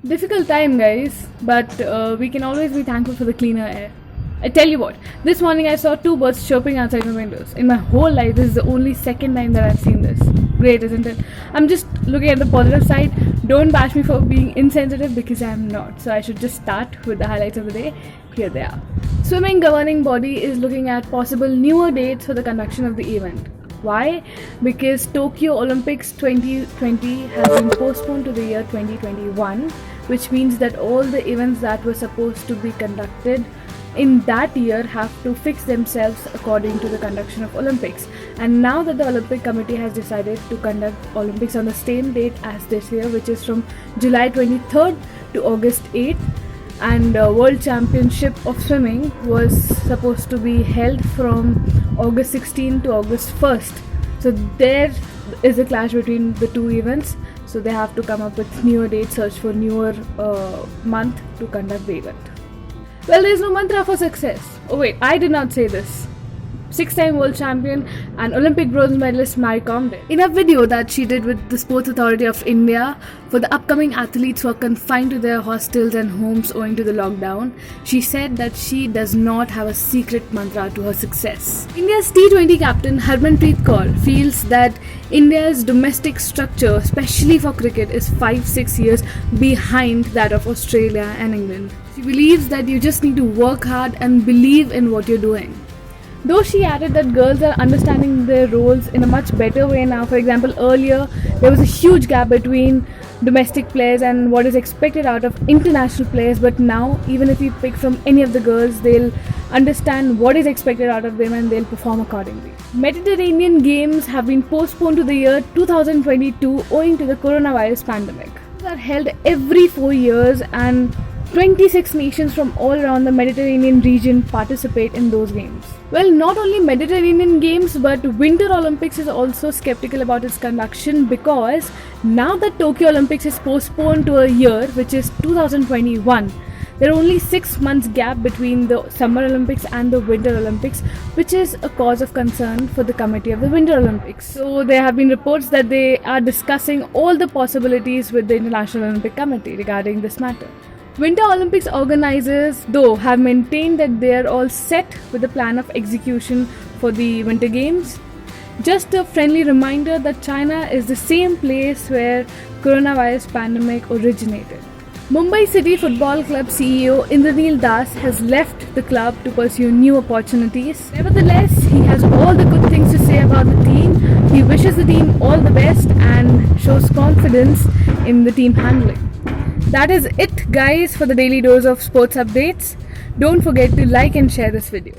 Difficult time, guys, but we can always be thankful for the cleaner air. I tell you what, this morning I saw two birds chirping outside my windows. In my whole life, this is the only second time that I've seen this. Great, isn't it? I'm just looking at the positive side. Don't bash me for being insensitive because I'm not. So I should just start with the highlights of the day. Here they are. Swimming governing body is looking at possible newer dates for the conduction of the event. Why? Because Tokyo Olympics 2020 has been postponed to the year 2021, which means that all the events that were supposed to be conducted in that year have to fix themselves according to the conduction of Olympics. And now that the Olympic Committee has decided to conduct Olympics on the same date as this year, which is from July 23rd to August 8th, and World Championship of Swimming was supposed to be held from August 16th to August 1st. So there is a clash between the two events. So they have to come up with newer dates, search for newer month to conduct the event. Well, there is no mantra for success. Oh wait, I did not say this. 6-time world champion and Olympic bronze medalist Mary Kom did. In a video that she did with the Sports Authority of India for the upcoming athletes who are confined to their hostels and homes owing to the lockdown, she said that she does not have a secret mantra to her success. India's T20 captain Harmanpreet Kaur feels that India's domestic structure, especially for cricket, is 5-6 years behind that of Australia and England. She believes that you just need to work hard and believe in what you're doing. Though she added that girls are understanding their roles in a much better way now. For example, earlier there was a huge gap between domestic players and what is expected out of international players, but now even if you pick from any of the girls, they'll understand what is expected out of them and they'll perform accordingly. Mediterranean Games have been postponed to the year 2022 owing to the coronavirus pandemic. They are held every 4 years and 26 nations from all around the Mediterranean region participate in those games. Well, not only Mediterranean Games, but Winter Olympics is also skeptical about its conduction because now that Tokyo Olympics is postponed to a year, which is 2021, there are only 6 months gap between the Summer Olympics and the Winter Olympics, which is a cause of concern for the committee of the Winter Olympics. So there have been reports that they are discussing all the possibilities with the International Olympic Committee regarding this matter. Winter Olympics organizers, though, have maintained that they are all set with the plan of execution for the Winter Games. Just a friendly reminder that China is the same place where coronavirus pandemic originated. Mumbai City Football Club CEO Indranil Das has left the club to pursue new opportunities. Nevertheless, he has all the good things to say about the team. He wishes the team all the best and shows confidence in the team handling. That is it, guys, for the daily dose of sports updates. Don't forget to like and share this video.